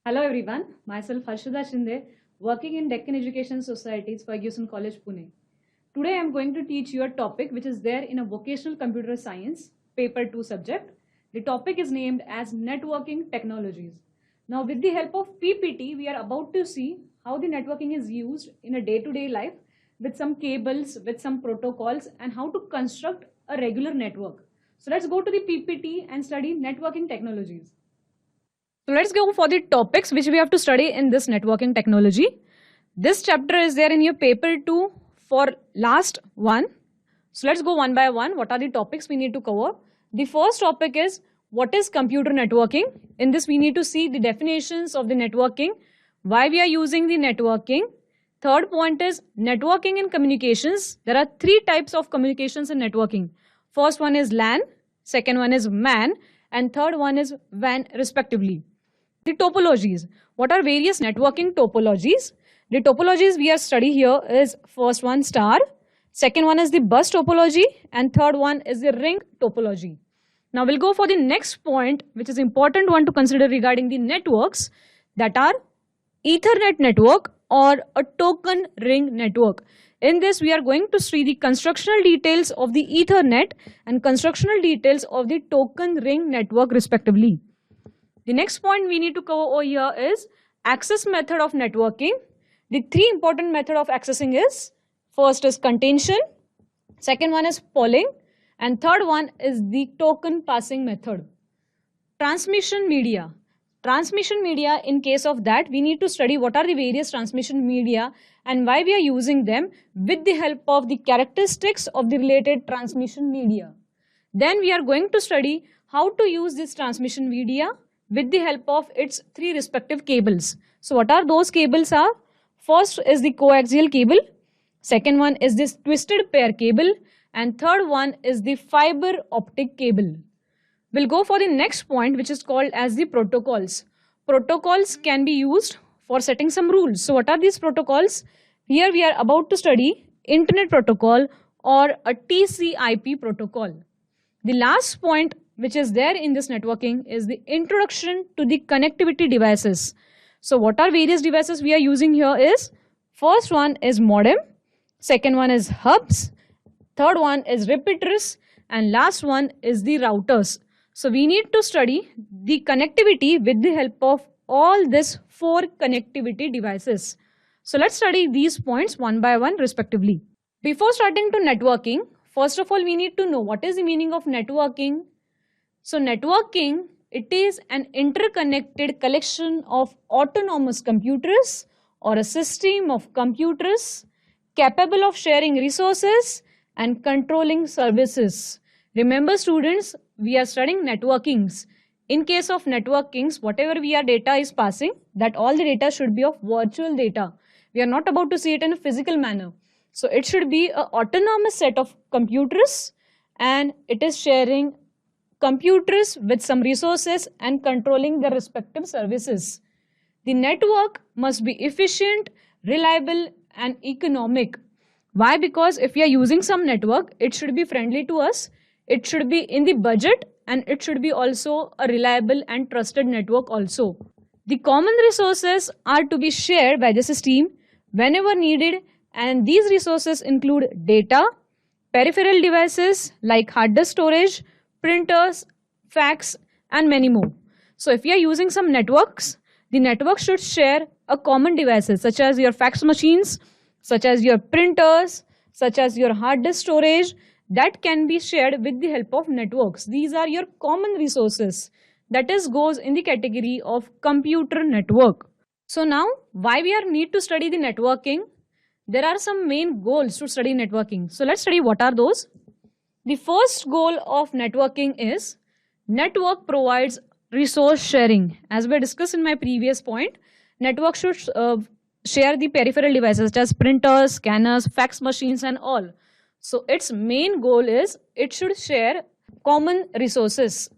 Hello everyone, myself Harshada Shinde, working in Deccan Education Society's Ferguson College, Pune. Today I am going to teach you a topic which is there in a vocational computer science paper 2 subject. The topic is named as networking technologies. Now with the help of PPT, we are about to see how the networking is used in a day-to-day life with some cables, with some protocols, and how to construct a regular network. So let's go to the PPT and study networking technologies. So let's go for the topics which we have to study in this networking technology. This chapter is there in your paper 2 for last one. So let's go one by one. What are the topics we need to cover? The first topic is what is computer networking. In this we need to see the definitions of the networking, why we are using the networking. Third point is networking and communications. There are three types of communications in networking. First one is LAN, second one is MAN, and third one is WAN respectively. The topologies. What are various networking topologies? The topologies we are studying here is first one star, second one is the bus topology, and third one is the ring topology. Now we'll go for the next point, which is important one to consider regarding the networks, that are Ethernet network or a token ring network. In this we are going to see the constructional details of the Ethernet and constructional details of the token ring network respectively. The next point we need to cover over here is access method of networking. The three important method of accessing is, first is contention, second one is polling, and third one is the token passing method. Transmission media. Transmission media, in case of that, we need to study what are the various transmission media and why we are using them with the help of the characteristics of the related transmission media. Then we are going to study how to use this transmission media with the help of its three respective cables. So what are those cables are? First is the coaxial cable, second one is this twisted pair cable, and third one is the fiber optic cable. We'll go for the next point, which is called as the protocols. Protocols can be used for setting some rules. So what are these protocols? Here we are about to study Internet Protocol or a TCP protocol. The last point which is there in this networking is the introduction to the connectivity devices. So what are various devices we are using here is, first one is modem, second one is hubs, third one is repeaters, and last one is the routers. So we need to study the connectivity with the help of all these four connectivity devices. So let's study these points one by one respectively. Before starting to networking, first of all we need to know what is the meaning of networking. So networking, it is an interconnected collection of autonomous computers or a system of computers capable of sharing resources and controlling services. Remember students, we are studying networkings. In case of networkings, whatever we are data is passing, that all the data should be of virtual data. We are not about to see it in a physical manner. So it should be an autonomous set of computers and it is sharing computers with some resources and controlling their respective services. The network must be efficient, reliable and economic. Why? Because if we are using some network, it should be friendly to us, it should be in the budget, and it should be also a reliable and trusted network also. The common resources are to be shared by the system whenever needed, and these resources include data, peripheral devices like hard disk storage, printers, fax, and many more. So if you are using some networks, the network should share a common devices such as your fax machines, such as your printers, such as your hard disk storage, that can be shared with the help of networks. These are your common resources. That is goes in the category of computer network. So now why we are need to study the networking? There are some main goals to study networking. So let's study what are those. The first goal of networking is network provides resource sharing. As we discussed in my previous point, network should share the peripheral devices such as printers, scanners, fax machines and all. So its main goal is it should share common resources.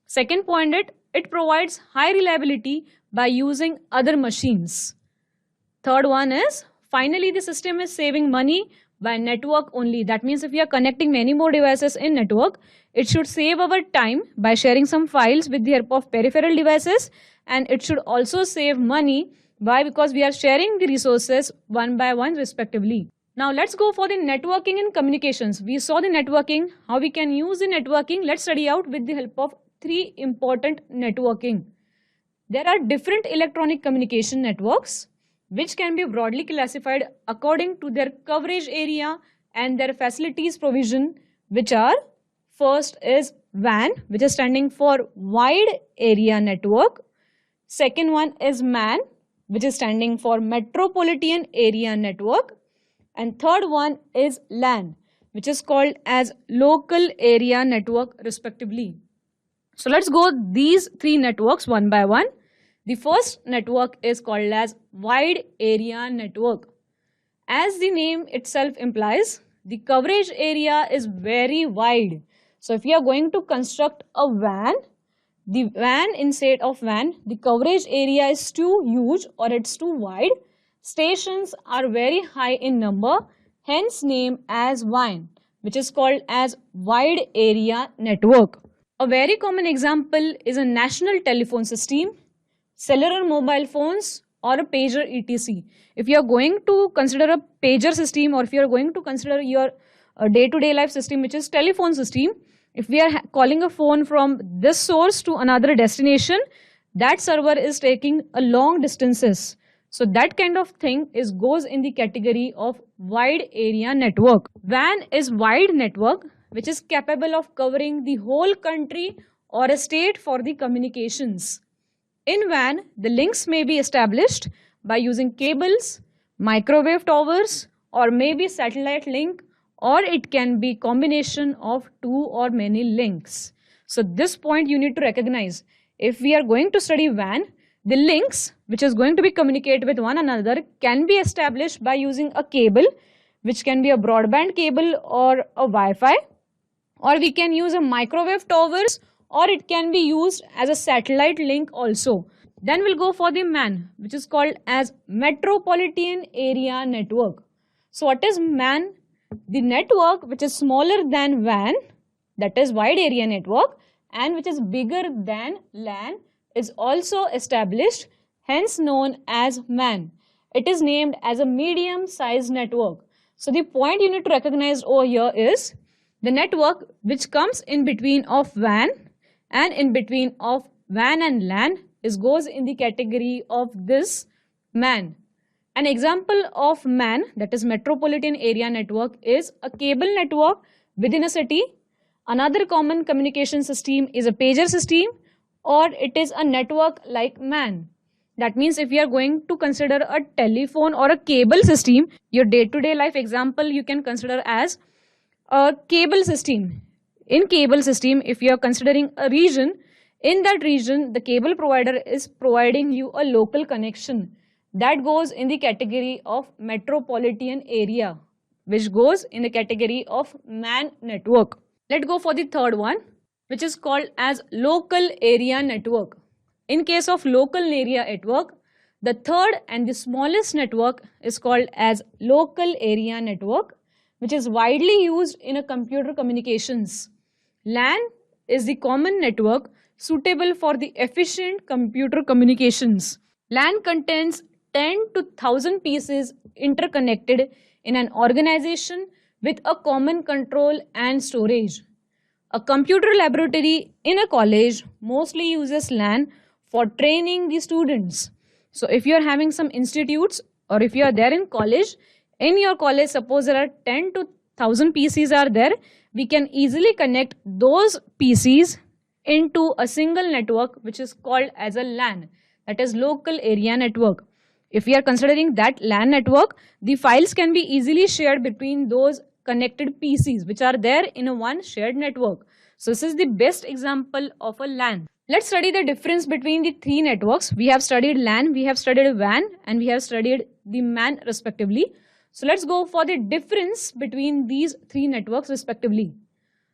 Second point, it provides high reliability by using other machines. Third one is finally the system is saving money by network only. That means if we are connecting many more devices in network, it should save our time by sharing some files with the help of peripheral devices and it should also save money. Why? Because we are sharing the resources one by one respectively. Now let's go for the networking and communications. We saw the networking, how we can use the networking. Let's study out with the help of three important networking. There are different electronic communication networks which can be broadly classified according to their coverage area and their facilities provision, which are: first is WAN, which is standing for Wide Area Network. Second one is MAN, which is standing for Metropolitan Area Network. And third one is LAN, which is called as Local Area Network respectively. So let's go these three networks one by one. The first network is called as Wide Area Network. As the name itself implies, the coverage area is very wide. So if you are going to construct a WAN, the WAN instead of WAN, the coverage area is too huge or it's too wide. Stations are very high in number, hence name as WAN, which is called as Wide Area Network. A very common example is a national telephone system, cellular mobile phones, or a pager etc. If you are going to consider a pager system, or if you are going to consider your day-to-day life system, which is telephone system, if we are calling a phone from this source to another destination, that server is taking a long distances. So that kind of thing goes in the category of wide area network. WAN is wide network which is capable of covering the whole country or a state for the communications. In WAN, the links may be established by using cables, microwave towers, or maybe satellite link, or it can be combination of two or many links. So this point you need to recognize. If we are going to study WAN, the links which is going to be communicate with one another can be established by using a cable, which can be a broadband cable or a Wi-Fi, or we can use a microwave towers, or it can be used as a satellite link also. Then we'll go for the MAN, which is called as Metropolitan Area Network. So what is MAN? The network which is smaller than WAN, that is Wide Area Network, and which is bigger than LAN, is also established, hence known as MAN. It is named as a medium-sized network. So the point you need to recognize over here is the network which comes in between of WAN and in between of WAN and LAN goes in the category of this MAN. An example of MAN, that is Metropolitan Area Network, is a cable network within a city. Another common communication system is a pager system, or it is a network like MAN. That means if you are going to consider a telephone or a cable system, your day-to-day life example you can consider as a cable system. In cable system, if you are considering a region, in that region the cable provider is providing you a local connection. That goes in the category of metropolitan area, which goes in the category of MAN network. Let's go for the third one, which is called as local area network. In case of local area network, the third and the smallest network is called as local area network, which is widely used in a computer communications. LAN is the common network suitable for the efficient computer communications. LAN contains 10 to 1000 pieces interconnected in an organization with a common control and storage. A computer laboratory in a college mostly uses LAN for training the students. So if you are having some institutes, or if you are there in college, in your college suppose there are 10 to 1000 PCs are there, we can easily connect those PCs into a single network which is called as a LAN, that is local area network. If we are considering that LAN network, the files can be easily shared between those connected PCs which are there in a one shared network. So this is the best example of a LAN. Let's study the difference between the three networks. We have studied LAN, we have studied WAN, and we have studied the MAN respectively. So let's go for the difference between these three networks respectively.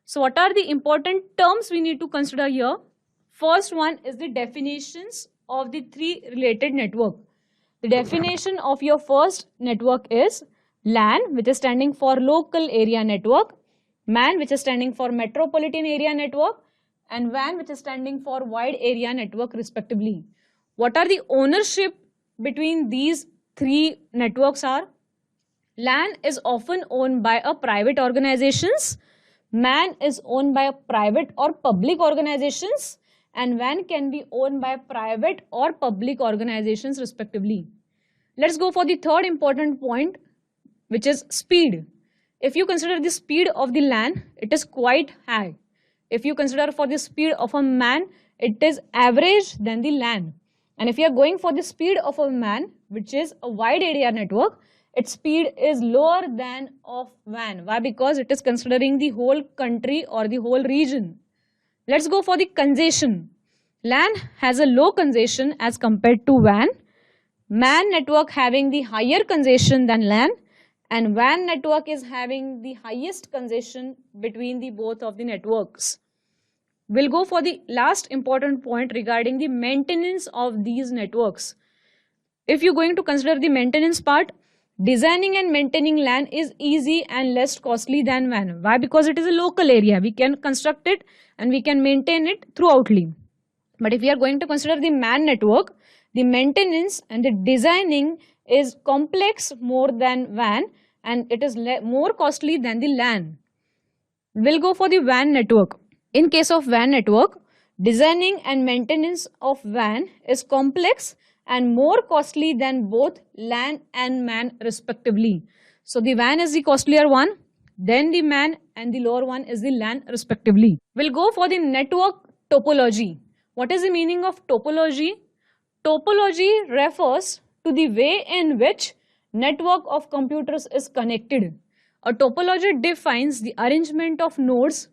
So what are the important terms we need to consider here? First one is the definitions of the three related network. The definition of your first network is LAN, which is standing for local area network, MAN, which is standing for metropolitan area network, and WAN, which is standing for wide area network respectively. What are the ownership between these three networks are? LAN is often owned by a private organizations, MAN is owned by a private or public organizations, and WAN can be owned by private or public organizations respectively. Let's go for the third important point, which is speed. If you consider the speed of the LAN, it is quite high. If you consider for the speed of a MAN, it is average than the LAN. And if you are going for the speed of a MAN, which is a wide area network, its speed is lower than of WAN. Why? Because it is considering the whole country or the whole region. Let's go for the congestion. LAN has a low congestion as compared to WAN. MAN network having the higher congestion than LAN, and WAN network is having the highest congestion between the both of the networks. We'll go for the last important point regarding the maintenance of these networks. If you're going to consider the maintenance part, designing and maintaining LAN is easy and less costly than WAN. Why? Because it is a local area. We can construct it and we can maintain it throughoutly. But if we are going to consider the MAN network, the maintenance and the designing is complex more than WAN, and it is more costly than the LAN. We'll go for the WAN network. In case of WAN network, designing and maintenance of WAN is complex and more costly than both LAN and MAN respectively. So the WAN is the costlier one, then the MAN, and the lower one is the LAN respectively. We'll go for the network topology. What is the meaning of topology? Topology refers to the way in which network of computers is connected. A topology defines the arrangement of nodes,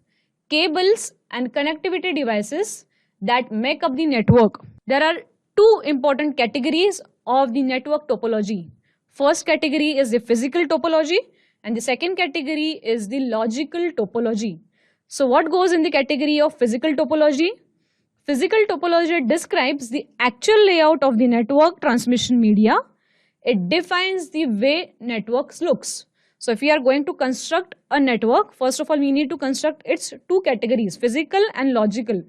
cables and connectivity devices that make up the network. There are two important categories of the network topology. First category is the physical topology and the second category is the logical topology. So what goes in the category of physical topology? Physical topology describes the actual layout of the network transmission media. It defines the way networks looks. So if we are going to construct a network, first of all we need to construct its two categories, physical and logical.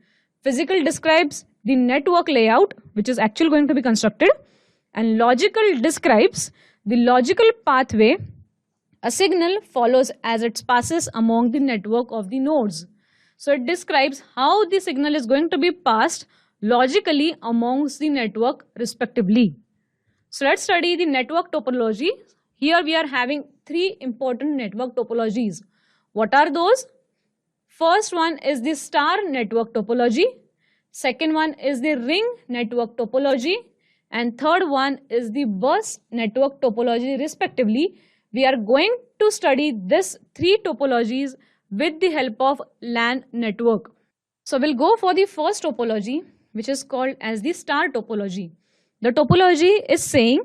Physical describes the network layout which is actually going to be constructed, and logical describes the logical pathway a signal follows as it passes among the network of the nodes. So it describes how the signal is going to be passed logically amongst the network respectively. So let's study the network topology. Here we are having three important network topologies. What are those? First one is the star network topology. Second one is the ring network topology. And third one is the bus network topology respectively. We are going to study this three topologies with the help of LAN network. So we'll go for the first topology, which is called as the star topology. The topology is saying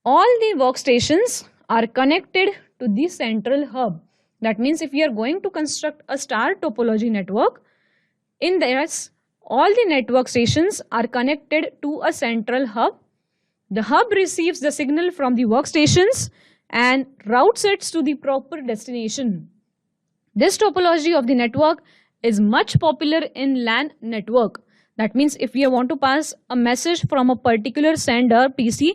all the workstations are connected to the central hub. That means if we are going to construct a star topology network, in this all the network stations are connected to a central hub. The hub receives the signal from the workstations and routes it to the proper destination. This topology of the network is much popular in LAN network. That means if we want to pass a message from a particular sender PC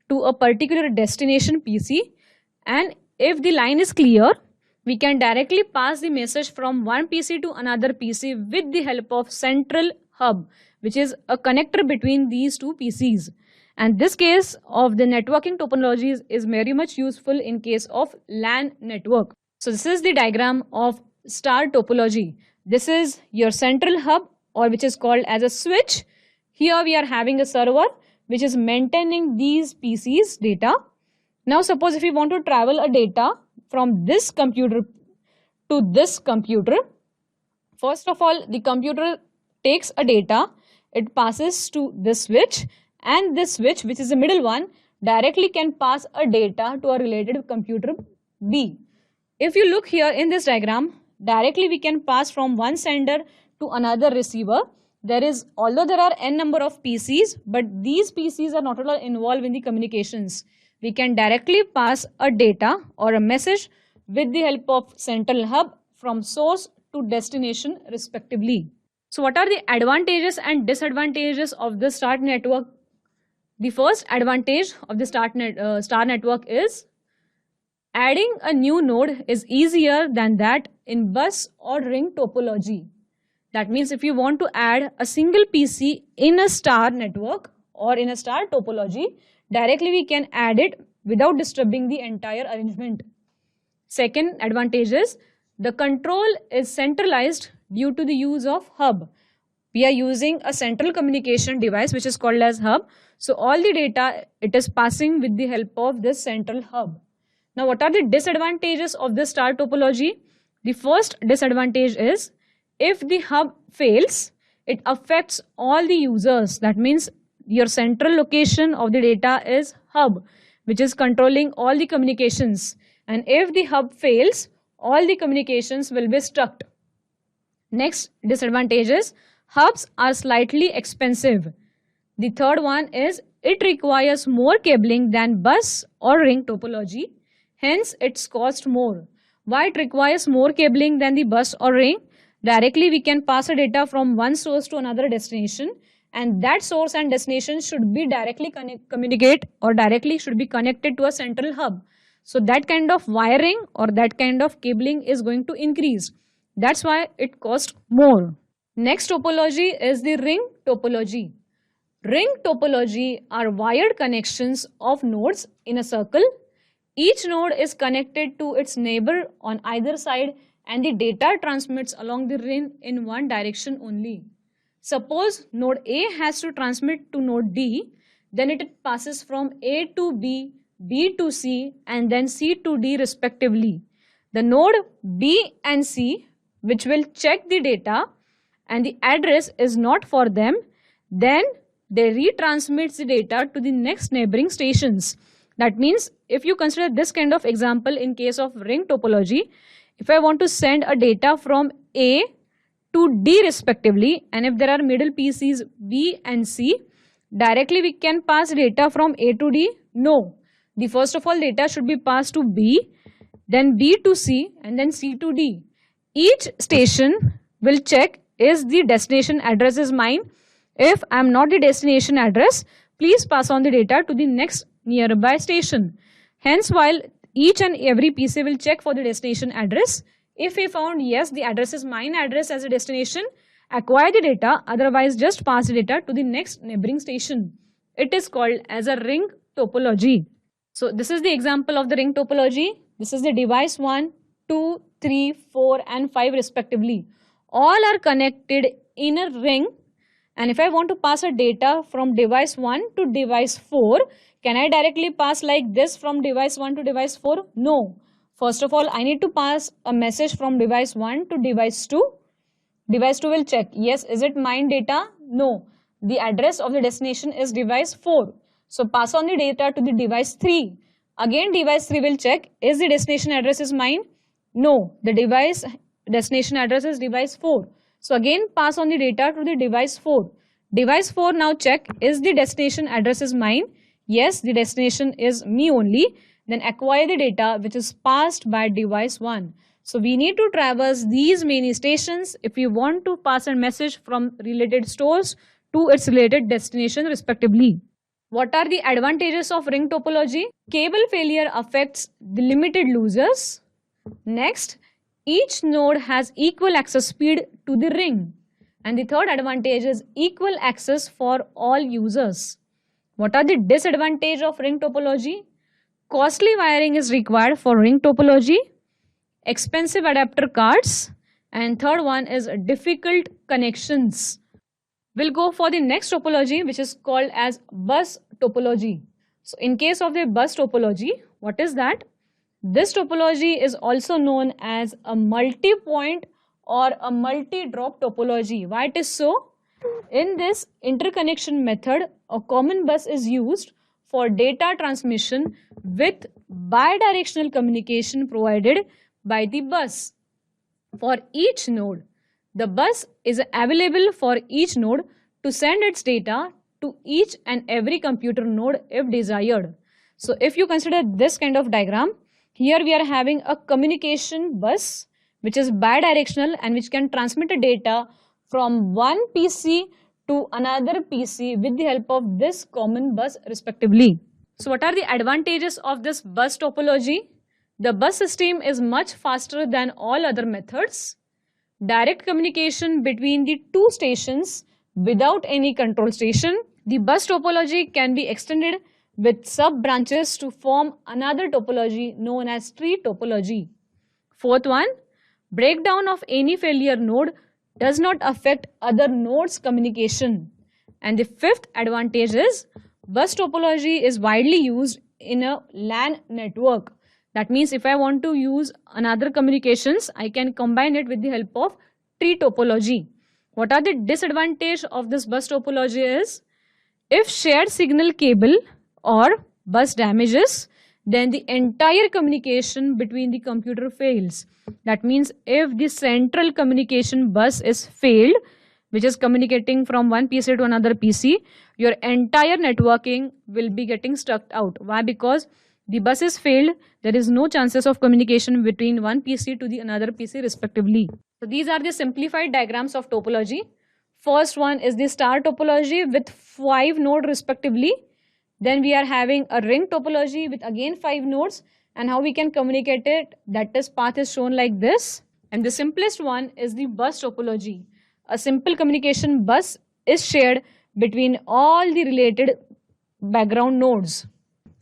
to a particular destination PC, and if the line is clear, we can directly pass the message from one PC to another PC with the help of central hub, which is a connector between these two PCs. And this case of the networking topologies is very much useful in case of LAN network. So this is the diagram of star topology. This is your central hub, or which is called as a switch. Here we are having a server which is maintaining these PCs data. Now suppose if we want to travel a data from this computer to this computer, first of all the computer takes a data, it passes to this switch, and this switch, which is the middle one, directly can pass a data to a related computer B. If you look here in this diagram, directly we can pass from one sender to another receiver. Although there are n number of PCs, but these PCs are not at all involved in the communications. We can directly pass a data or a message with the help of central hub from source to destination respectively. So what are the advantages and disadvantages of the star network? The first advantage of the star network is adding a new node is easier than that in bus or ring topology. That means if you want to add a single PC in a star network or in a star topology, directly we can add it without disturbing the entire arrangement. Second advantage is the control is centralized due to the use of hub. We are using a central communication device which is called as hub. So all the data, it is passing with the help of this central hub. Now what are the disadvantages of this star topology? The first disadvantage is if the hub fails, it affects all the users. That means your central location of the data is hub, which is controlling all the communications. And if the hub fails, all the communications will be stuck. Next disadvantage is hubs are slightly expensive. The third one is it requires more cabling than bus or ring topology. Hence, its cost more. Why it requires more cabling than the bus or ring? Directly, we can pass a data from one source to another destination, and that source and destination should be directly communicate or directly should be connected to a central hub. So that kind of wiring or that kind of cabling is going to increase. That's why it costs more. Next topology is the ring topology. Ring topology are wired connections of nodes in a circle. Each node is connected to its neighbor on either side and the data transmits along the ring in one direction only. Suppose node A has to transmit to node D, then it passes from A to B, B to C and then C to D respectively. The node B and C, which will check the data and the address is not for them, then they retransmits the data to the next neighboring stations. That means if you consider this kind of example in case of ring topology, if I want to send a data from A to D respectively, and if there are middle PCs B and C, directly we can pass data from A to D? No. The first of all data should be passed to B, then B to C and then C to D. Each station will check is the destination address is mine. If I am not the destination address, please pass on the data to the next nearby station. Hence, while each and every PC will check for the destination address, if we found yes, the address is mine address as a destination, acquire the data, otherwise just pass the data to the next neighboring station. It is called as a ring topology. So this is the example of the ring topology. This is the device 1, 2, 3, 4 and 5 respectively. All are connected in a ring. And if I want to pass a data from device 1 to device 4, can I directly pass like this from device 1 to device 4? No. First of all, I need to pass a message from device 1 to device 2. Device 2 will check, yes, is it mine data? No. The address of the destination is device 4. So pass on the data to the device 3. Again, device 3 will check, is the destination address is mine? No. The device destination address is device 4. So again pass on the data to the device 4. Device 4 now check, is the destination address is mine? Yes, the destination is me only. Then acquire the data which is passed by device 1. So we need to traverse these many stations if we want to pass a message from related stores to its related destination respectively. What are the advantages of ring topology? Cable failure affects the limited losers. Next, each node has equal access speed to the ring. And the third advantage is equal access for all users. What are the disadvantages of ring topology? Costly wiring is required for ring topology, expensive adapter cards, and third one is difficult connections. We'll go for the next topology which is called as bus topology. So in case of the bus topology, what is that? This topology is also known as a multi-point or a multi-drop topology. Why it is so? In this interconnection method, a common bus is used for data transmission with bidirectional communication provided by the bus. For each node, the bus is available for each node to send its data to each and every computer node if desired. So if you consider this kind of diagram, here we are having a communication bus which is bidirectional and which can transmit a data from one PC to another PC with the help of this common bus respectively. So what are the advantages of this bus topology? The bus system is much faster than all other methods. Direct communication between the two stations without any control station. The bus topology can be extended with sub-branches to form another topology known as tree topology. Fourth one, breakdown of any failure node does not affect other nodes' communication. And the fifth advantage is bus topology is widely used in a LAN network. That means if I want to use another communications, I can combine it with the help of tree topology. What are the disadvantages of this bus topology is, if shared signal cable or bus damages, then the entire communication between the computer fails. That means if the central communication bus is failed, which is communicating from one PC to another PC, your entire networking will be getting stuck out. Why? Because the bus is failed, there is no chances of communication between one PC to the another PC respectively. So these are the simplified diagrams of topology. First one is the star topology with 5 nodes respectively. Then we are having a ring topology with again 5 nodes, and how we can communicate it, that is path is shown like this. And the simplest one is the bus topology. A simple communication bus is shared between all the related background nodes.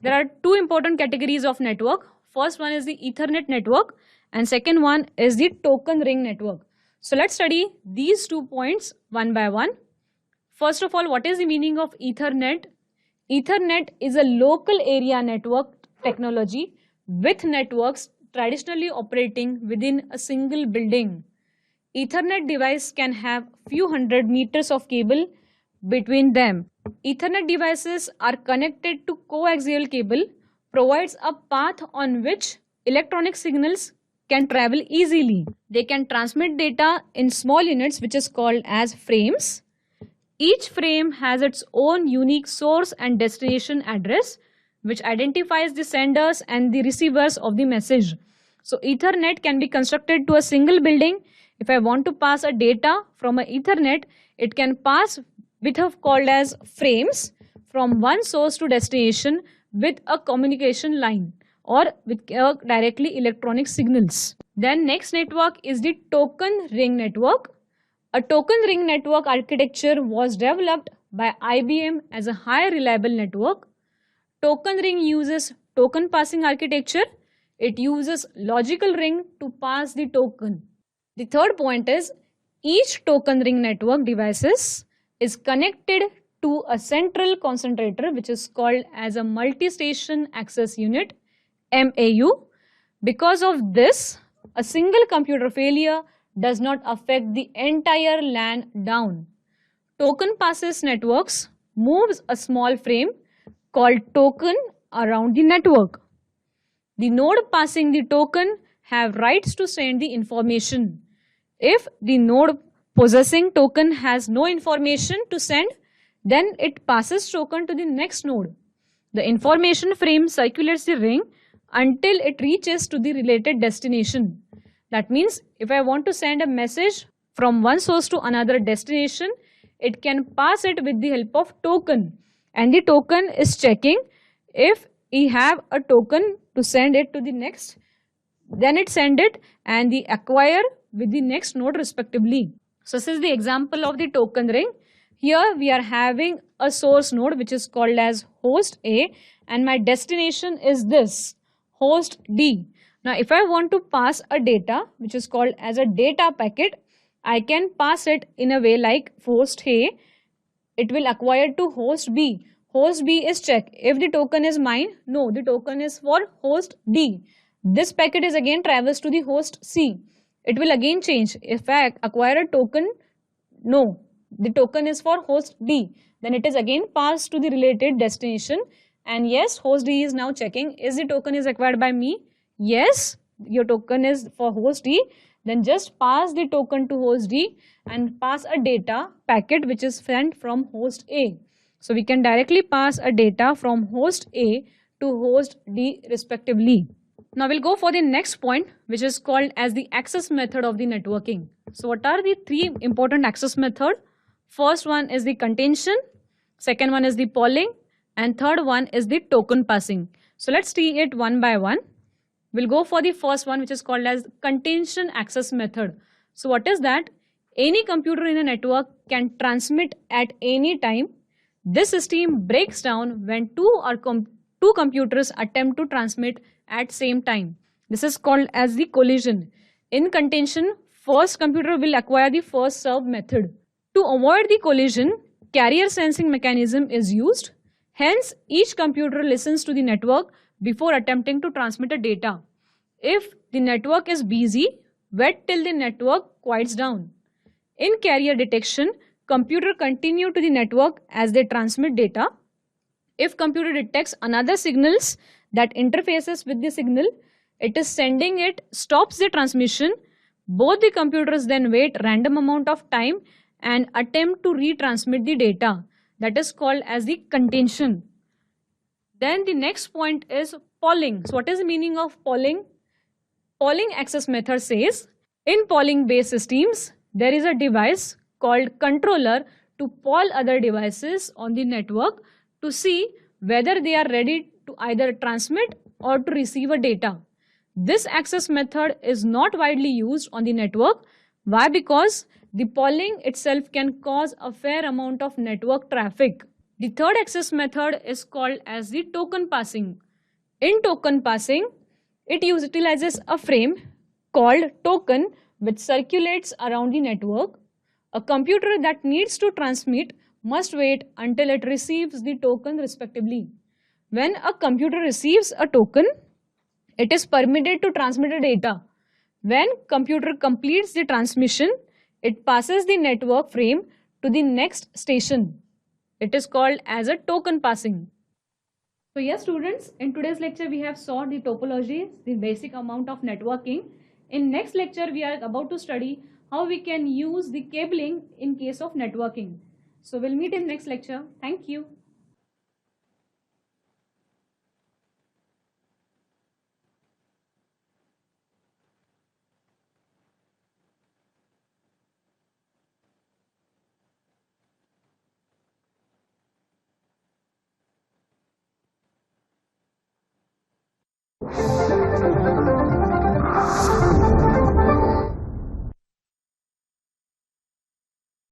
There are two important categories of network. First one is the Ethernet network and second one is the token ring network. So let's study these 2 points one by one. First of all, what is the meaning of Ethernet? Ethernet is a local area network technology with networks traditionally operating within a single building. Ethernet device can have few hundred meters of cable between them. Ethernet devices are connected to coaxial cable, provides a path on which electronic signals can travel easily. They can transmit data in small units which is called as frames. Each frame has its own unique source and destination address which identifies the senders and the receivers of the message. So Ethernet can be constructed to a single building. If I want to pass a data from an Ethernet, it can pass with a called as frames from one source to destination with a communication line or with directly electronic signals. Then next network is the token ring network. A token ring network architecture was developed by IBM as a high reliable network. Token ring uses token passing architecture. It uses logical ring to pass the token. The third point is each token ring network devices is connected to a central concentrator which is called as a multi-station access unit, MAU. Because of this, a single computer failure does not affect the entire LAN down. Token passes networks moves a small frame called token around the network. The node passing the token have rights to send the information. If the node possessing token has no information to send, then it passes token to the next node. The information frame circulates the ring until it reaches to the related destination. That means if I want to send a message from one source to another destination, it can pass it with the help of token. And the token is checking if we have a token to send it to the next, then it send it and the acquire with the next node respectively. So this is the example of the token ring. Here we are having a source node which is called as host A and my destination is this host D. Now if I want to pass a data which is called as a data packet, I can pass it in a way like host A, it will acquire to host B. Host B is check if the token is mine. No, the token is for host D. This packet is again travels to the host C. It will again change. If I acquire a token, no, the token is for host D. Then it is again passed to the related destination. And yes, host D is now checking is the token is acquired by me. Yes, your token is for host D. Then just pass the token to host D and pass a data packet which is sent from host A. So we can directly pass a data from host A to host D respectively. Now we'll go for the next point, which is called as the access method of the networking. So what are the three important access method? First one is the contention, second one is the polling, and third one is the token passing. So let's see it one by one. We'll go for the first one, which is called as contention access method. So what is that? Any computer in a network can transmit at any time. This system breaks down when two computers attempt to transmit at same time. This is called as the collision. In contention, first computer will acquire the first serve method. To avoid the collision, carrier sensing mechanism is used. Hence, each computer listens to the network before attempting to transmit a data. If the network is busy, wait till the network quiets down. In carrier detection, computer continue to the network as they transmit data. If computer detects another signals that interfaces with the signal it is sending, it stops the transmission. Both the computers then wait random amount of time and attempt to retransmit the data. That is called as the contention. Then the next point is polling. So what is the meaning of polling? Polling access method says, in polling based systems, there is a device called controller to poll other devices on the network to see whether they are ready to either transmit or to receive a data. This access method is not widely used on the network. Why? Because the polling itself can cause a fair amount of network traffic. The third access method is called as the token passing. In token passing, it utilizes a frame called token which circulates around the network. A computer that needs to transmit must wait until it receives the token respectively. When a computer receives a token, it is permitted to transmit a data. When computer completes the transmission, it passes the network frame to the next station. It is called as a token passing. So yes students, in today's lecture we have saw the topology, the basic amount of networking. In next lecture we are about to study how we can use the cabling in case of networking. So we'll meet in next lecture. Thank you.